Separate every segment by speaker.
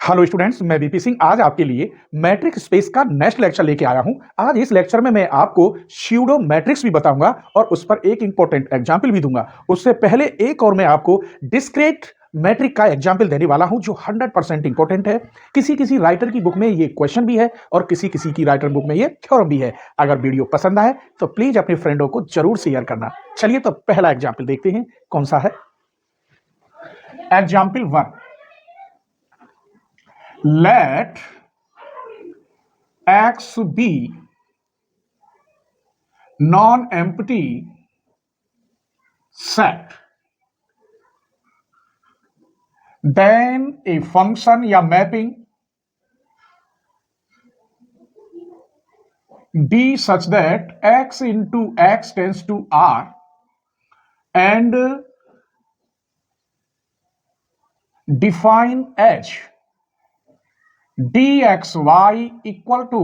Speaker 1: Hello students, मैं BP Singh आज आपके लिए मैट्रिक्स स्पेस का नेक्स्ट लेक्चर लेके आया हूं। आज इस लेक्चर में मैं आपको स्यूडो मैट्रिक्स भी बताऊंगा और उस पर एक इंपॉर्टेंट एग्जांपल भी दूंगा। उससे पहले एक और मैं आपको डिस्क्रीट मैट्रिक का एग्जांपल देने वाला हूं जो 100% इंपॉर्टेंट है। किसी किसी राइटर की बुक में ये क्वेश्चन भी है और किसी किसी की राइटर बुक में ये थ्योरम भी है। अगर वीडियो पसंद आए तो प्लीज अपने फ्रेंडों को जरूर शेयर करना। चलिए तो पहला एग्जाम्पल देखते हैं कौन सा है। Example 1, let X be non-empty set, then a function या mapping D such that X into X tends to R and define H dxy equal to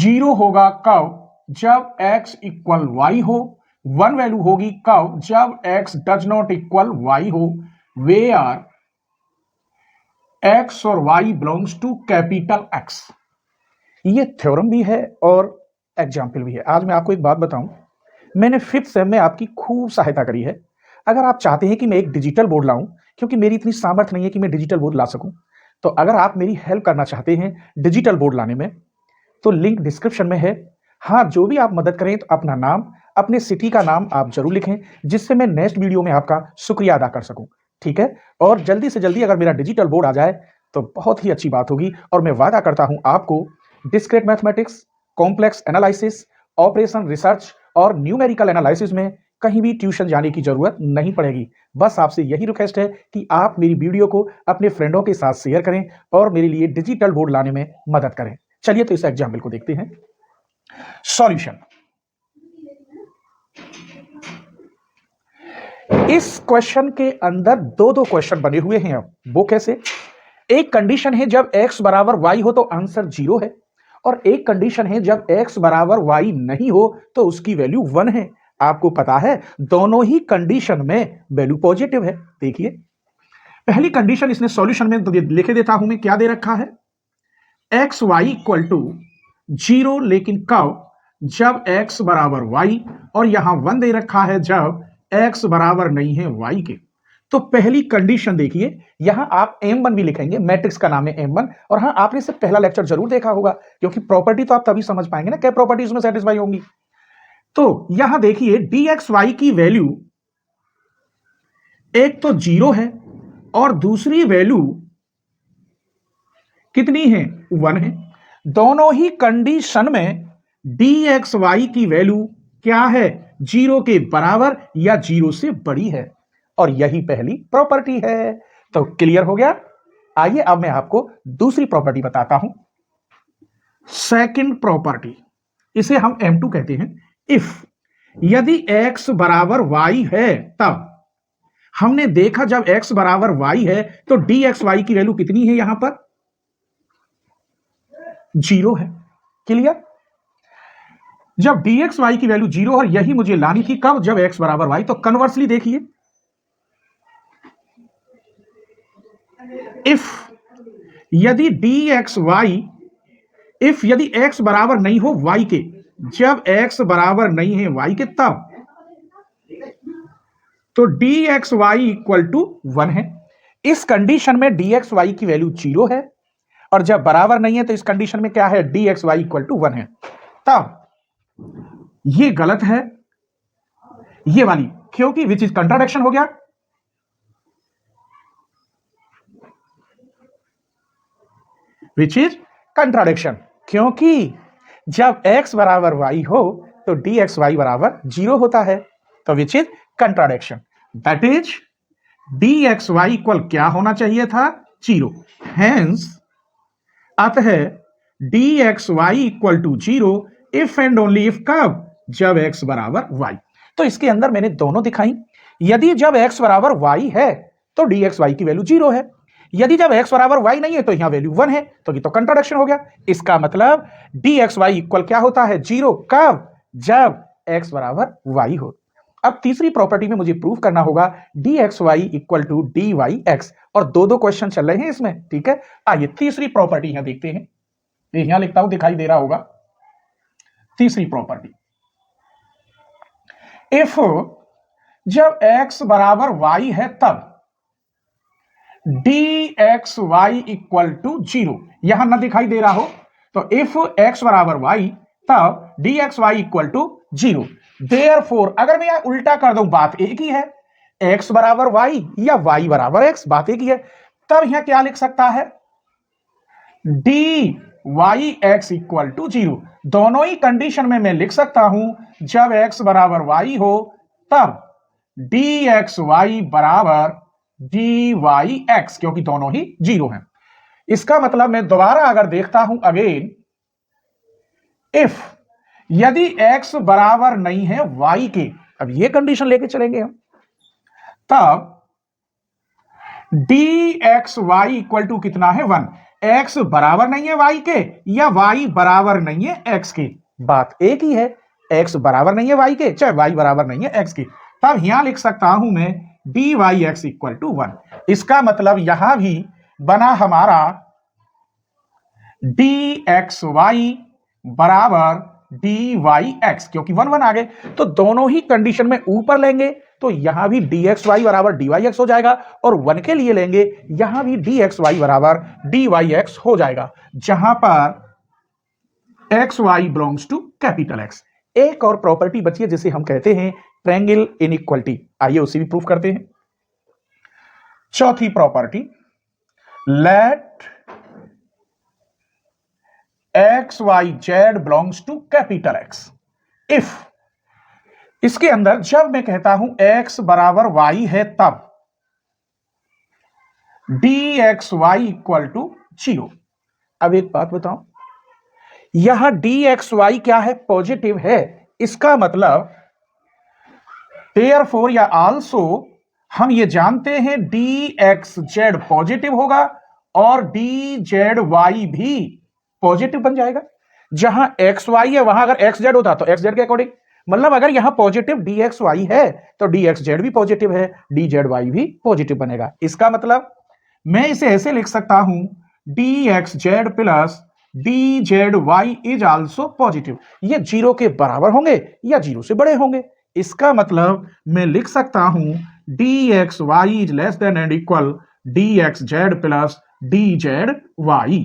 Speaker 1: 0 होगा कब? जब x इक्वल y हो। 1 वैल्यू होगी कब? जब x does not equal y हो। Where x और y belongs to capital X। ये थ्योरम भी है और एग्जाम्पल भी है। आज मैं आपको एक बात बताऊं, मैंने 5th सेम में आपकी खूब सहायता करी है। अगर आप चाहते हैं कि मैं एक डिजिटल बोर्ड लाऊं, क्योंकि मेरी इतनी सामर्थ्य नहीं है कि मैं डिजिटल बोर्ड ला सकूं, तो अगर आप मेरी हेल्प करना चाहते हैं डिजिटल बोर्ड लाने में तो लिंक डिस्क्रिप्शन में है। हाँ, जो भी आप मदद करें तो अपना नाम, अपने सिटी का नाम आप जरूर लिखें, जिससे मैं नेक्स्ट वीडियो में आपका शुक्रिया अदा कर सकूं। ठीक है, और जल्दी से जल्दी अगर मेरा डिजिटल बोर्ड आ जाए तो बहुत ही अच्छी बात होगी। और मैं वादा करता हूं आपको discrete mathematics, complex analysis, operation research और न्यूमेरिकल एनालिसिस में कहीं भी ट्यूशन जाने की जरूरत नहीं पड़ेगी। बस आपसे यही रिक्वेस्ट है कि आप मेरी वीडियो को अपने फ्रेंडों के साथ शेयर करें और मेरे लिए डिजिटल बोर्ड लाने में मदद करें। चलिए तो इस एग्जाम्पल को देखते हैं। सॉल्यूशन। इस क्वेश्चन के अंदर दो क्वेश्चन बने हुए हैं। अब वो कैसे? एक कंडीशन है जब x बराबर y हो तो आंसर 0 है, और एक कंडीशन है जब x बराबर y नहीं हो तो उसकी वैल्यू 1 है। आपको पता है दोनों ही कंडीशन में वैल्यू पॉजिटिव है। देखिए पहली कंडीशन इसने सॉल्यूशन में तो लिखे देता हूं मैं, क्या दे रखा है? एक्स वाई इक्वल टू 0, लेकिन कब? जब x बराबर y, और यहां 1 दे रखा है जब x बराबर नहीं है y के। तो पहली कंडीशन देखिए, यहां आप M1 भी लिखेंगे, मैट्रिक्स का नाम है M1। और हां, आपने इससे पहला लेक्चर जरूर देखा होगा, क्योंकि प्रॉपर्टी तो आप तभी समझ पाएंगे ना क्या प्रॉपर्टी उसमें सेटिस्फाई होंगी। तो यहां देखिए dxy की वैल्यू एक तो 0 है और दूसरी वैल्यू कितनी है? 1 है। दोनों ही कंडीशन में dxy की वैल्यू क्या है? 0 के बराबर या 0 से बड़ी है, और यही पहली प्रॉपर्टी है। तो क्लियर हो गया। आइए अब मैं आपको दूसरी प्रॉपर्टी बताता हूं। सेकंड प्रॉपर्टी, इसे हम M2 कहते हैं। इफ यदि x बराबर y है, तब हमने देखा जब x बराबर y है तो dxy की वैल्यू कितनी है? यहां पर 0 है। क्लियर? जब dxy की वैल्यू 0, और यही मुझे लानी थी कब? जब x बराबर y। तो कन्वर्सली देखिए, इफ यदि dxy, इफ यदि x बराबर नहीं हो y के, जब x बराबर नहीं है y के, तब तो dxy इक्वल टू 1 है। इस कंडीशन में dxy की वैल्यू 0 है, और जब बराबर नहीं है तो इस कंडीशन में क्या है? dxy इक्वल टू 1 है। तब ये गलत है, ये वाली, क्योंकि विच इज कंट्राडिक्शन हो गया। विच इज कंट्राडिक्शन, क्योंकि जब x बराबर y हो तो dxy बराबर 0 होता है। तो which is contradiction, that is dxy equal क्या होना चाहिए था? 0। हेंस अतः dxy equal to 0 if and only if कब? जब x बराबर y। तो इसके अंदर मैंने दोनों दिखाई। यदि जब x बराबर y है तो dxy की वैल्यू 0 है, यदि जब x बराबर y नहीं है तो यहां वैल्यू 1 है, तो ये तो कंट्राडिक्शन हो गया। इसका मतलब dxy इक्वल क्या होता है? 0। कब? जब x बराबर y हो। अब तीसरी प्रॉपर्टी में मुझे प्रूव करना होगा dxy इक्वल टू dyx, और दो दो क्वेश्चन चल रहे हैं इसमें, ठीक है। आइए तीसरी प्रॉपर्टी यहां देखते हैं, यहां लिखता हूं, दिखाई दे रहा होगा। तीसरी प्रॉपर्टी, इफ जब x बराबर y है तब dxy इक्वल टू 0, यहां ना दिखाई दे रहा हो तो इफ x बराबर y तब dxy इक्वल टू 0। देयरफॉर अगर मैं यहां उल्टा कर दूं, बात एक ही है, x बराबर y या y बराबर x, बात एक ही है। तब यहां क्या लिख सकता है, dyx इक्वल टू 0। दोनों ही कंडीशन में मैं लिख सकता हूं, जब x बराबर y हो तब dxy बराबर dyx, क्योंकि दोनों ही 0 हैं। इसका मतलब मैं दोबारा अगर देखता हूं अगेन, इफ यदि x बराबर नहीं है y के, अब ये कंडीशन लेके चलेंगे हम, तब dxy इक्वल टू कितना है 1। x बराबर नहीं है y के या y बराबर नहीं है x के, बात एक ही है, x बराबर नहीं है y के चाहे y बराबर नहीं है x के। तब यहां लिख सकता हूं मैं dyx इक्वल टू 1। इसका मतलब यहां भी बना हमारा dxy बराबर dyx, क्योंकि 1 1 आ गए तो दोनों ही कंडीशन में ऊपर लेंगे तो यहां भी dxy बराबर dyx हो जाएगा, और 1 के लिए लेंगे यहां भी dxy बराबर dyx हो जाएगा, जहां पर xy belongs to capital X। एक और प्रॉपर्टी बची है जिसे हम कहते हैं ट्रायंगल इनइक्वालिटी, आइए उसे भी प्रूफ करते हैं। चौथी property, let x y z belongs to capital X. If इसके अंदर जब मैं कहता हूं x बराबर y है तब dxy इक्वल टू 0। अब एक बात बताऊं, यहां dxy क्या है, पॉजिटिव है। इसका मतलब देयरफॉर या आल्सो हम ये जानते हैं dxz पॉजिटिव होगा और dzy भी पॉजिटिव बन जाएगा। जहां xy है वहां अगर xz होता तो xz के अकॉर्डिंग, मतलब अगर यहां पॉजिटिव dxy है तो dxz भी पॉजिटिव है, dzy भी पॉजिटिव बनेगा। इसका मतलब मैं इसे ऐसे लिख सकता हूं, dxz plus dzy is also positive. ये 0 के बराबर होंगे या 0 से बड़े होंगे। इसका मतलब मैं लिख सकता हूं dxy is less than and equal dxz plus dzy।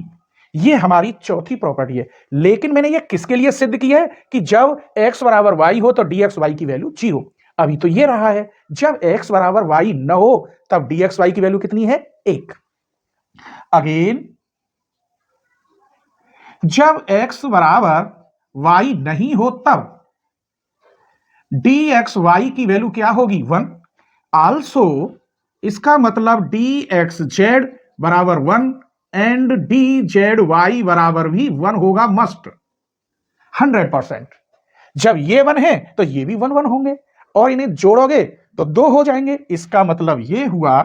Speaker 1: ये हमारी चौथी प्रॉपर्टी है। लेकिन मैंने ये किसके लिए सिद्ध किया है कि जब x बराबर y हो तो dxy की वैल्यू 0। अभी तो ये रहा है, जब x बराबर y न हो तब dxy की वैल्यू कितनी है, 1। अगेन जब x बराबर y नहीं हो तब dxy की वैल्यू क्या होगी, 1। आल्सो इसका मतलब dxz बराबर 1 एंड dzy बराबर भी 1 होगा, मस्ट 100%। जब ये 1 है तो ये भी 1 1 होंगे और इन्हें जोड़ोगे तो 2 हो जाएंगे। इसका मतलब ये हुआ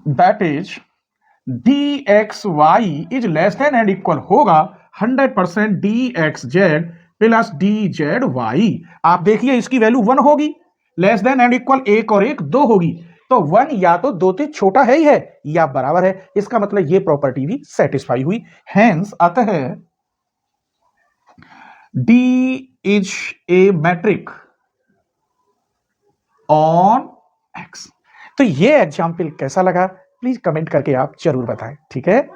Speaker 1: that is dxy is less than and equal होगा 100% dxz प्लस dzy। आप देखिए इसकी वैल्यू 1 होगी, लेस देन एंड इक्वल 1 और 1 2 होगी, तो 1 या तो 2 से छोटा है ही है या बराबर है। इसका मतलब ये प्रॉपर्टी भी सेटिस्फाई हुई। हेंस अतः D is a metric on X। तो ये एग्जाम्पल कैसा लगा प्लीज कमेंट करके आप जरूर बताएं, ठीक है।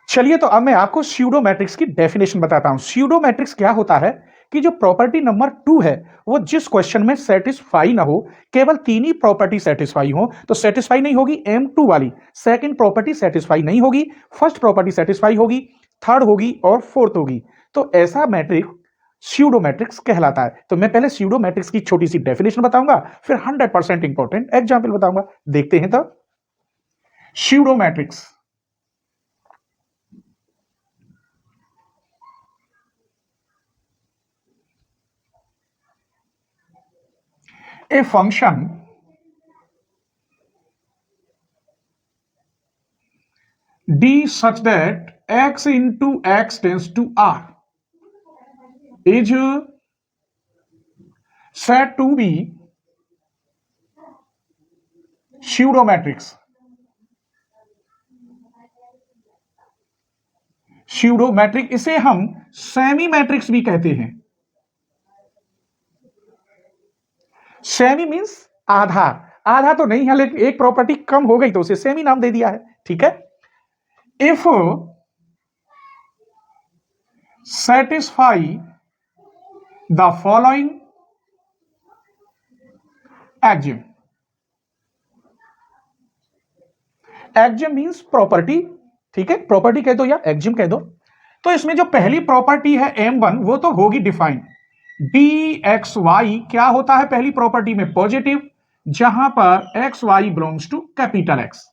Speaker 1: चलिए तो अब मैं आपको स्यूडो मैट्रिक्स की डेफिनेशन बताता हूं। स्यूडो मैट्रिक्स क्या होता है कि जो प्रॉपर्टी नंबर 2 है वो जिस क्वेश्चन में सेटिस्फाई ना हो, केवल 3 ही प्रॉपर्टी सेटिस्फाई हो तो सेटिस्फाई नहीं होगी M2 वाली, सेकंड प्रॉपर्टी सेटिस्फाई नहीं होगी, फर्स्ट प्रॉपर्टी सेटिस्फाई होगी, थर्ड होगी और फोर्थ होगी, तो ऐसा मैट्रिक्स स्यूडो मैट्रिक्स कहलाता है। तो मैं पहले स्यूडो मैट्रिक्स की छोटी सी डेफिनेशन बताऊंगा, फिर 100% इंपॉर्टेंट एग्जाम्पल बताऊंगा। देखते हैं तो pseudo matrix, a function d such that x into x tends to r is said to be pseudo metrics, pseudo metric, इसे हम सेमी मैट्रिक्स भी कहते हैं। सेमी मींस आधा, आधा तो नहीं है लेकिन एक प्रॉपर्टी कम हो गई तो उसे सेमी नाम दे दिया है, ठीक है। If satisfy the following axiom, axiom means property, ठीक है, प्रॉपर्टी कह दो या एक्जिम कह दो। तो इसमें जो पहली प्रॉपर्टी है M1 वो तो होगी डिफाइन, dxy क्या होता है पहली प्रॉपर्टी में, पॉजिटिव, जहां पर xy belongs to capital X.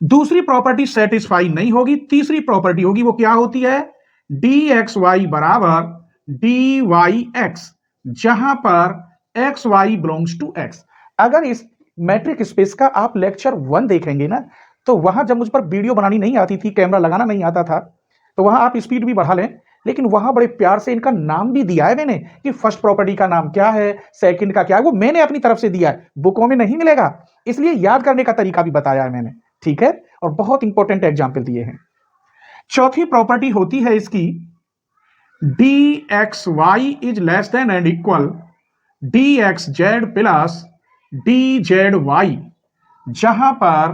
Speaker 1: दूसरी प्रॉपर्टी सेटिस्फाई नहीं होगी, तीसरी प्रॉपर्टी होगी, वो क्या होती है, dxy बराबर dyx, जहां पर xy बिलोंग्स टू x। अगर इस मैट्रिक स्पेस का आप लेक्चर 1 देखेंगे ना, तो वहां जब मुझ पर वीडियो बनानी नहीं आती थी, कैमरा लगाना नहीं आता था, तो वहां आप स्पीड भी बढ़ा लें, लेकिन वहां बड़े प्यार से इनका नाम भी दिया है मैंने कि फर्स्ट प्रॉपर्टी का नाम क्या है, सेकंड का क्या है, वो मैंने अपनी तरफ से दिया है, बुकों में नहीं मिलेगा, इसलिए याद करने का तरीका भी बताया है मैंने, ठीक है, और बहुत इंपॉर्टेंट एग्जाम्पल दिए हैं। चौथी प्रॉपर्टी होती है इसकी dxy is less than and equal dxz plus dzy, जहां पर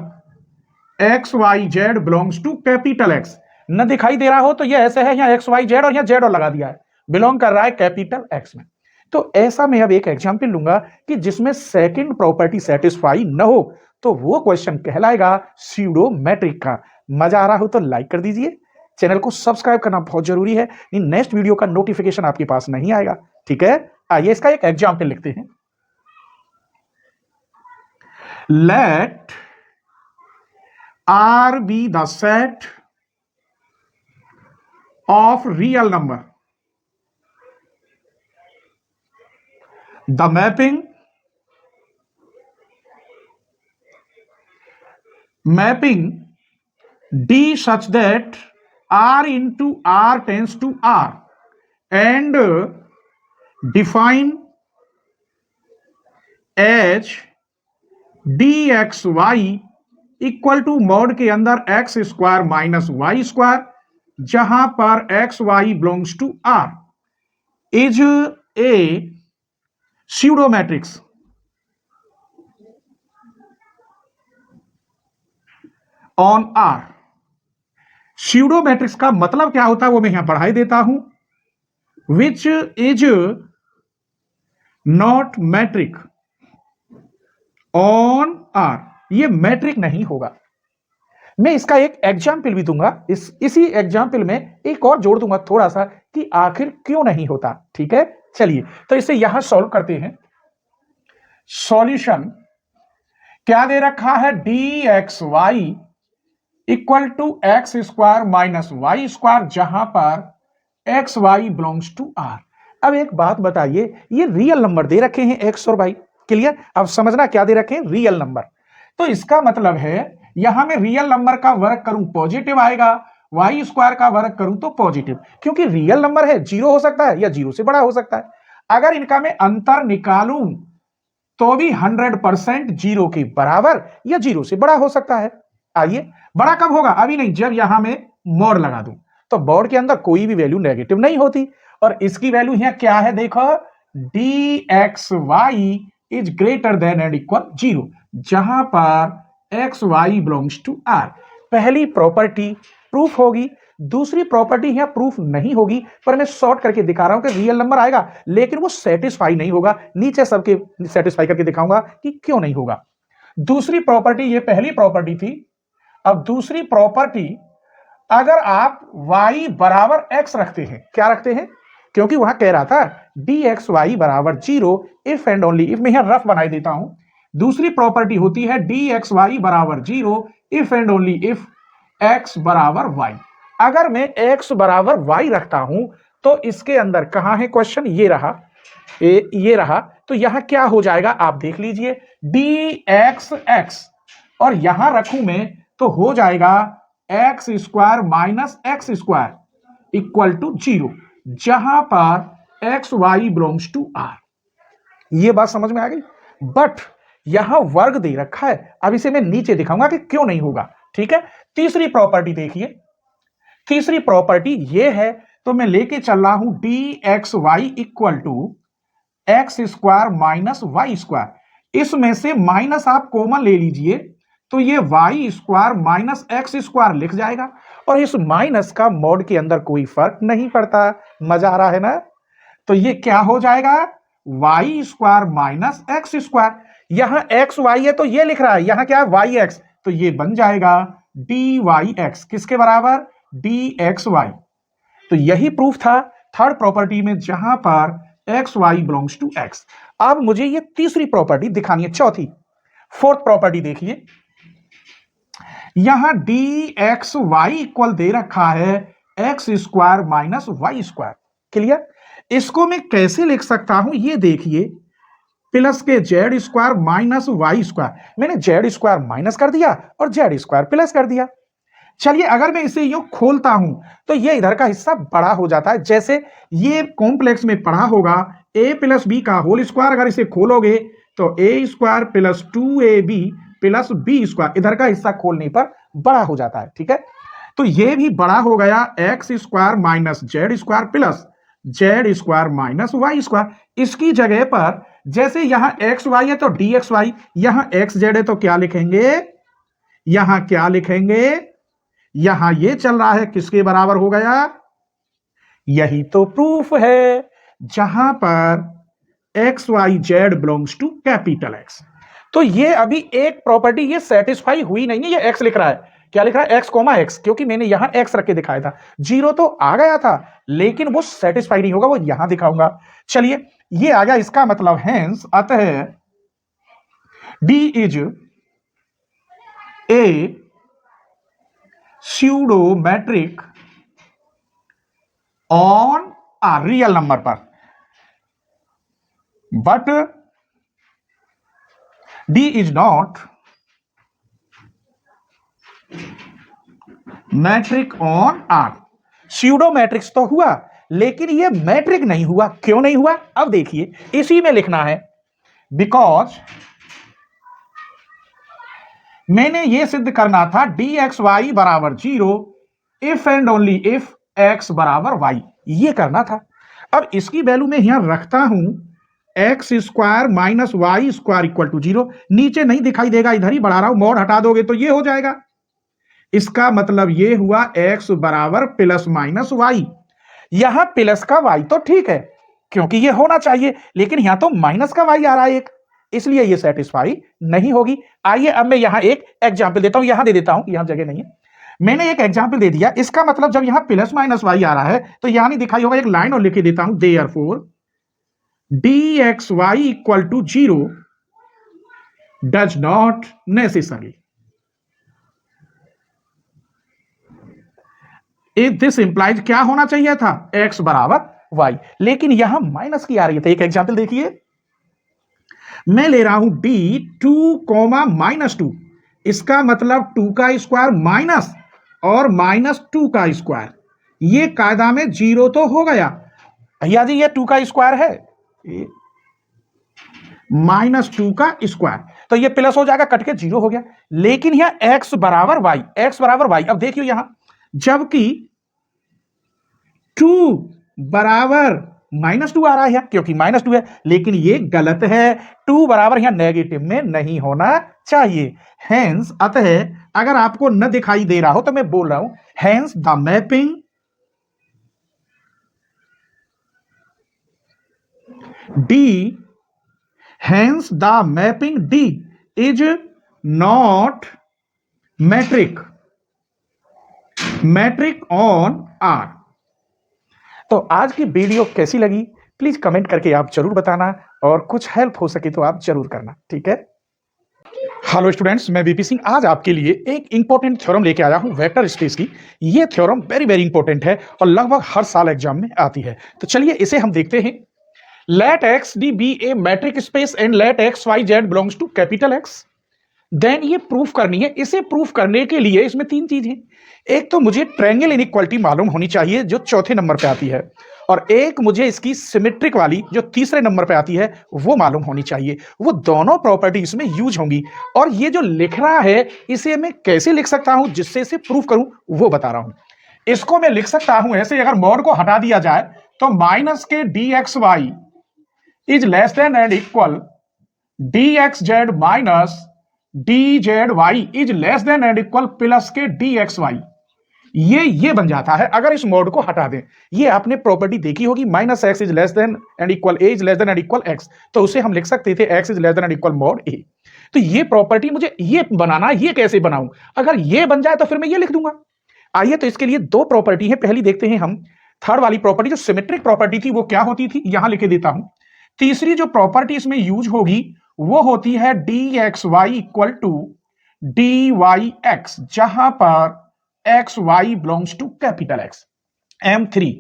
Speaker 1: xyz belongs to capital X. न दिखाई दे रहा हो तो ये ऐसे है, यहां xyz और यहां z और लगा दिया है, बिलोंग कर रहा है कैपिटल एक्स में। तो ऐसा मैं अब एक एग्जांपल लूंगा कि जिसमें सेकंड प्रॉपर्टी सेटिस्फाई न हो, तो वो क्वेश्चन कहलाएगा स्यूडो मैट्रिक का। मजा आ रहा हो तो लाइक कर दीजिए, चैनल को सब्सक्राइब करना बहुत जरूरी है, नेक्स्ट वीडियो का नोटिफिकेशन आपके पास नहीं आएगा, ठीक है। आइए इसका एक एग्जांपल लिखते हैं। Let R be the set of real number. The mapping D such that R into R tends to R and define as dxy equal to mod के अंदर x square minus y square, जहां पर x y belongs to R is a pseudo metrics on R. Pseudo metrics का मतलब क्या होता है वो मैं यहां पढ़ाई देता हूं, which is not metric on R, ये मैट्रिक नहीं होगा। मैं इसका एक एग्जाम्पल भी दूंगा, इसी एग्जाम्पल में एक और जोड़ दूंगा थोड़ा सा कि आखिर क्यों नहीं होता, ठीक है। चलिए तो इसे यहां सॉल्व करते हैं। सॉल्यूशन क्या दे रखा है, dxy equal to x square minus y square, जहां पर x y belongs to R. अब एक बात बताइए, ये रियल नंबर दे रखे हैं एक्स और वाई, क्लियर। अब समझना क्या दे रखे हैं, रियल नंबर। तो इसका मतलब है यहां मैं रियल नंबर का वर्ग करूं पॉजिटिव आएगा, वाई स्क्वायर का वर्ग करूं तो पॉजिटिव, क्योंकि रियल नंबर है, जीरो हो सकता है या जीरो से बड़ा हो सकता है। अगर इनका मैं अंतर निकालूं तो भी 100% जीरो के बराबर या जीरो से बड़ा हो सकता है। आइए, बड़ा कब होगा, अभी नहीं, जब यहां मैं मोड लगा दूं, तो बोर्ड के अंदर कोई भी वैल्यू नेगेटिव नहीं होती, और इसकी वैल्यू यहां क्या है, देखो dxy is greater than and equal zero, जहां पर x y belongs to R. पहली प्रॉपर्टी प्रूफ होगी, दूसरी प्रॉपर्टी यहां प्रूफ नहीं होगी, पर मैं शॉर्ट करके दिखा रहा हूं कि रियल नंबर आएगा लेकिन वो सेटिस्फाई नहीं होगा। नीचे सबके सेटिस्फाई करके दिखाऊंगा कि क्यों नहीं होगा। दूसरी प्रॉपर्टी, ये पहली प्रॉपर्टी थी, अब दूसरी प्रॉपर्टी, अगर आप y बराबर x रखते हैं, क्या रखते हैं, क्योंकि वहां कह रहा था dxy बराबर zero if and only if, मैं यहां रफ बनाई देता हूं। दूसरी प्रॉपर्टी होती है dxy बराबर zero if and only if x बराबर y। अगर मैं x बराबर y रखता हूं तो इसके अंदर कहां है क्वेश्चन, ये रहा, ये रहा, तो यहां क्या हो जाएगा आप देख लीजिए, dxx, और यहां रखूं मैं तो हो जाएगा x square minus x square equal to zero, जहां पर x y belongs to R. ये बात समझ में आ गई। बट यहां वर्ग दे रखा है। अब इसे मैं नीचे दिखाऊंगा कि क्यों नहीं होगा। ठीक है, तीसरी प्रॉपर्टी देखिए, तीसरी प्रॉपर्टी ये है, तो मैं लेके चल रहा हूं d x y equal to x square minus y square. इसमें से माइनस आप कॉमन ले लीजिए तो ये y square minus x square लिख जाएगा, और इस माइनस का मॉड के अंदर कोई फर्क नहीं पड़ता। मजा आ रहा है ना? तो ये क्या हो जाएगा, y square minus x square. यहां एक्स वाई है तो ये लिख रहा है, यहां क्या है वाई एक्स, तो ये बन जाएगा डी वाई एक्स, किसके बराबर, डी एक्स वाई। तो यही प्रूफ था थर्ड प्रॉपर्टी में, जहां पर x y belongs to X. अब मुझे ये तीसरी प्रॉपर्टी दिखानी है, चौथी। फोर्थ प्रॉपर्टी देखिए, यहां डी एक्स वाई इक्वल दे रखा है x square minus y square. Clear? इसको मैं कैसे लिख सकता हूं, ये देखिए, प्लस के z square minus y square. मैंने जेड स्क्वायर माइनस कर दिया और जेड स्क्वायर प्लस कर दिया। चलिए, अगर मैं इसे यूं खोलता हूं तो ये इधर का हिस्सा बड़ा हो जाता है, जैसे ये कॉम्प्लेक्स में पढ़ा होगा ए प्लस बी का होल स्क्वायर। अगर इसे खोलोगे तो A square plus 2ab plus B square, इधर का हिस्सा खोलने पर बड़ा हो जाता है। ठीक है, तो ये भी बड़ा हो गया x square minus z square plus z square minus y square. इसकी जगह पर जैसे यहां एक्स वाई है तो डी एक्स वाई, यहां एक्स जेड है तो क्या लिखेंगे, यहां क्या लिखेंगे, यहां ये चल रहा है, किसके बराबर हो गया, यही तो प्रूफ है, जहां पर x y z belongs to capital X. तो ये अभी एक प्रॉपर्टी ये सेटिस्फाई हुई नहीं है, ये एक्स लिख रहा है, क्या लिख रहा है, एक्स कॉमा एक्स, क्योंकि मैंने यहां एक्स रख के दिखाया था। जीरो तो आ गया था, लेकिन वो सेटिस्फाई नहीं होगा, वो यहां दिखाऊंगा। चलिए, ये आ गया, इसका मतलब हेंस अतः D is a pseudo metric on a real number पर, but D is not metric on R. Pseudo metrics तो हुआ, लेकिन ये मैट्रिक नहीं हुआ। क्यों नहीं हुआ, अब देखिए, इसी में लिखना है, बिकॉज मैंने ये सिद्ध करना था डी एक्स वाई बराबर 0 if and only if x बराबर वाई, ये करना था। अब इसकी वैल्यू में यहां रखता हूं x square minus y square equal to 0। नीचे नहीं दिखाई देगा, इधर ही बढ़ा रहा हूं, मॉड हटा दोगे तो ये हो जाएगा। इसका मतलब ये हुआ एक्स बराबर प्लस माइनस वाई। यहां प्लस का वाई तो ठीक है, क्योंकि ये होना चाहिए, लेकिन यहां तो माइनस का वाई आ रहा है एक, इसलिए ये सेटिस्फाई नहीं होगी। आइए अब मैं यहां एक एग्जांपल देता हूं, यहां दे देता हूं, यहां जगह नहीं है, मैंने एक एग्जांपल दे दिया। इसका मतलब जब यहां प्लस माइनस वाई आ रहा है तो यहां नहीं दिखाई होगा, एक लाइन और लिख देता हूं, therefore d x y equal to 0 does not necessary if this implies, क्या होना चाहिए था, एक्स बराबर वाई, लेकिन यहां माइनस की आ रही है। तो एक एग्जांपल देखिए, मैं ले रहा हूं डी 2 कोमा माइनस 2, इसका मतलब 2 का स्क्वायर माइनस और माइनस 2 का स्क्वायर, ये कायदा में 0 तो हो गया। भैया जी ये 2 का स्क्वायर है, माइनस 2 का स्क्वायर, तो ये प्लस हो जाएगा, कट के 0 हो गया। लेकिन यहां एक्स बराबर वाई, एक्स बराबर वाई, अब देखियो यहां, जबकि 2 बराबर माइनस 2 आ रहा है क्योंकि माइनस 2 है, लेकिन ये गलत है, 2 बराबर यहां नेगेटिव में नहीं होना चाहिए। हेंस अतः, अगर आपको न दिखाई दे रहा हो तो मैं बोल रहा हूं, hence the mapping d, hence the mapping d is not metric on R. तो आज की वीडियो कैसी लगी प्लीज कमेंट करके आप जरूर बताना, और कुछ हेल्प हो सके तो आप जरूर करना, ठीक है। हेलो स्टूडेंट्स, मैं वीपी सिंह आज आपके लिए एक इंपॉर्टेंट थ्योरम लेके आया हूं वेक्टर स्पेस की। ये थ्योरम वेरी वेरी इंपॉर्टेंट है और लगभग हर साल एग्जाम में आती है। तो चलिए इसे हम देखते हैं। Let X d be a metric space and let x y z belongs to capital X. Then ये प्रूफ करनी है। इसे प्रूफ करने के लिए इसमें 3 चीज है। एक तो मुझे ट्रायंगल इनइक्वालिटी मालूम होनी चाहिए जो चौथे नंबर पे आती है, और एक मुझे इसकी सिमेट्रिक वाली जो तीसरे नंबर पे आती है वो मालूम होनी चाहिए। वो दोनों प्रॉपर्टी इसमें यूज होंगी, और ये जो लिख रहा है इसे मैं कैसे लिख सकता हूं जिससे इसे प्रूव करूं वो बता रहा हूं। इसको मैं लिख सकता हूं ऐसे, अगर मॉड को हटा दिया जाए तो माइनस के d x y is less than and equal D x Z minus D Z Y is less than and equal plus के डी एक्स वाई। ये बन जाता है अगर इस मॉड को हटा दें। ये आपने प्रॉपर्टी देखी होगी, minus X is less than and equal A is less than and equal X, तो उसे हम लिख सकते थे X is less than and equal mod A. तो ये प्रॉपर्टी मुझे ये बनाना, ये कैसे बनाऊं? अगर ये बन जाए तो फिर मैं ये लिख दूंगा। आइए, तो इसके लिए दो प्रॉपर्टी है, पहली देखते हैं हम। थर्ड वाली प्रॉपर्टी जो सिमेट्रिक प्रॉपर्टी थी वो क्या होती थी, यहां लिखे देता हूं। तीसरी जो प्रॉपर्टी इसमें यूज होगी वो होती है d x y equal to d y x, जहां पर x y belongs to capital X, M3।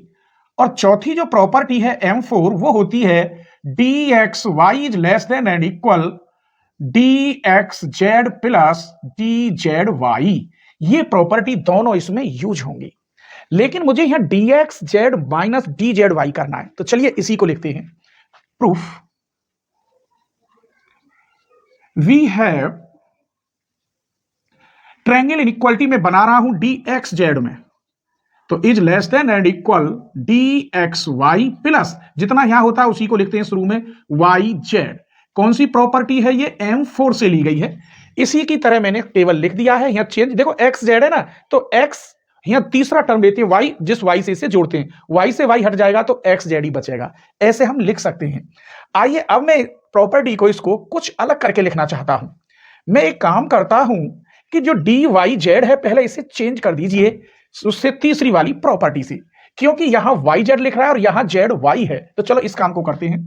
Speaker 1: और चौथी जो प्रॉपर्टी है M4 वो होती है d x y is less than and equal D x Z plus d Z y. ये प्रॉपर्टी दोनों इसमें यूज होंगी, लेकिन मुझे यहां d x Z minus D Z y करना है। तो चलिए इसी को लिखते हैं। Proof, we have triangle inequality में बना रहा हूं डी एक्स जेड में, तो is less than and equal D x y plus जितना यहां होता है उसी को लिखते हैं शुरू में वाई जेड। कौन सी प्रॉपर्टी है ये? M4 से ली गई है। इसी की तरह मैंने टेबल लिख दिया है। यहां चेंज देखो, एक्स जेड है ना, तो एक्स यहां तीसरा टर्म लेते हैं वाई, जिस वाई से इसे जोड़ते हैं, वाई से वाई हट जाएगा तो एक्स जेड ही बचेगा। ऐसे हम लिख सकते हैं। आइए अब मैं प्रॉपर्टी को इसको कुछ अलग करके लिखना चाहता हूं। मैं एक काम करता हूं कि जो डी वाई जेड है पहले इसे चेंज कर दीजिए उससे तीसरी वाली प्रॉपर्टी से, क्योंकि यहां वाई जेड लिख रहा है और यहां जेड वाई है। तो चलो इस काम को करते हैं।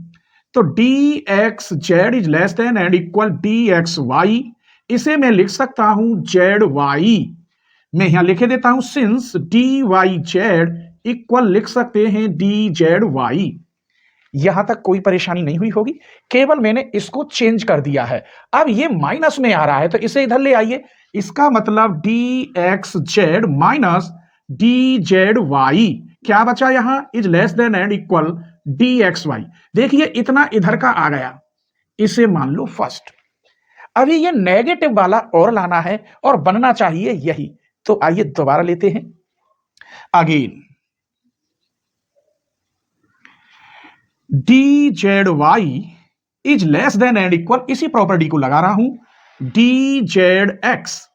Speaker 1: तो d x z is less than and equal D x y, इसे मैं लिख सकता हूं जेड वाई। मैं यहां लिखे देता हूं since d y z equal लिख सकते हैं डी जेड वाई। यहां तक कोई परेशानी नहीं हुई होगी, केवल मैंने इसको चेंज कर दिया है। अब ये माइनस में आ रहा है तो इसे इधर ले आइए। इसका मतलब D x Z minus D Z y, क्या बचा यहां? Is less than and equal D x y. देखिए इतना इधर का आ गया, इसे मान लो फर्स्ट। अभी ये नेगेटिव वाला और लाना है और बनना चाहिए यही। तो आइए दोबारा लेते हैं again. D Z Y is less than and equal, इसी प्रॉपर्टी को लगा रहा हूं, डी जेड एक्स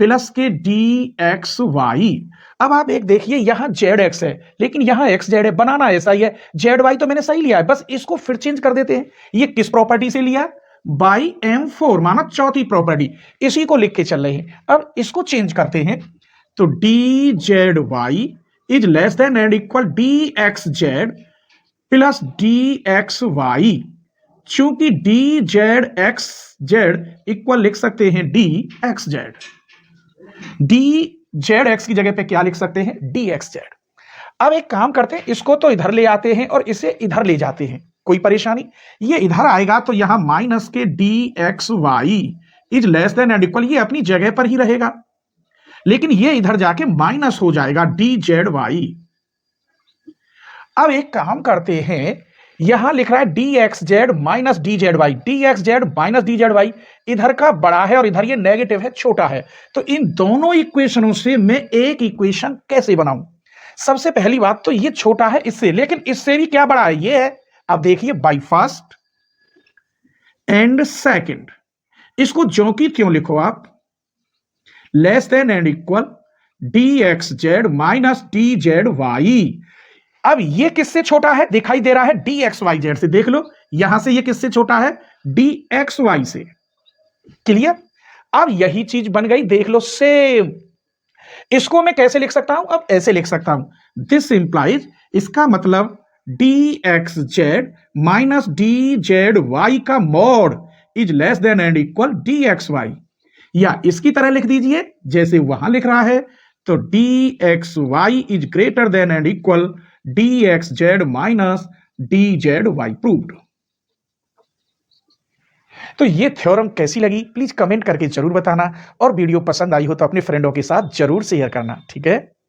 Speaker 1: प्लस के डी एक्स वाई। अब आप एक देखिए, यहां जेड एक्स है लेकिन यहां एक्स जेड है, बनाना ऐसा ही है। जेड वाई तो मैंने सही लिया है, बस इसको फिर चेंज कर देते हैं। ये किस प्रॉपर्टी से लिया? बाई M4, माना चौथी प्रॉपर्टी, इसी को लिख के चल रहे हैं। अब इसको चेंज करते हैं, तो D Z Y is less than and equal D x Z plus D x Y. चूंकि D Z X Z equal लिख सकते हैं D x Z, D Z X की जगह पे क्या लिख सकते हैं? D x Z. अब एक काम करते हैं, इसको तो इधर ले आते हैं और इसे इधर ले जाते हैं, कोई परेशानी? ये इधर आएगा तो यहां माइनस के d x y is less than and equal, ये अपनी जगह पर ही रहेगा, लेकिन ये इधर जाके माइनस हो जाएगा डी जेड वाई। अब एक काम करते हैं, यहां लिख रहा है d x Z minus D Z y, d x Z minus D Z y इधर का बड़ा है और इधर ये नेगेटिव है, छोटा है। तो इन दोनों इक्वेशनों से मैं एक इक्वेशन कैसे बनाऊं? सबसे पहली बात तो ये छोटा है इससे, लेकिन इससे भी क्या बड़ा है? ये है। अब देखिए, बाई फर्स्ट एंड सेकंड, इसको ज्यों की त्यों लिखो आप, less than and equal D x Z minus D Z y. अब ये किससे छोटा है? दिखाई दे रहा है डी एक्स वाई जेड से। देख लो, यहां से ये किससे छोटा है? डी एक्स वाई से। क्लियर? अब यही चीज बन गई, देख लो सेम। इसको मैं कैसे लिख सकता हूं? अब ऐसे लिख सकता हूं, दिस इंप्लाइज, इसका मतलब D x Z minus D Z Y का mod is less than and equal D x Y. या इसकी तरह लिख दीजिए जैसे वहां लिख रहा है, तो d x y is greater than and equal D x Z minus D Z y. Proved. तो ये थ्योरम कैसी लगी प्लीज कमेंट करके जरूर बताना और वीडियो पसंद आई हो तो अपने फ्रेंडों के साथ जरूर शेयर करना, ठीक है?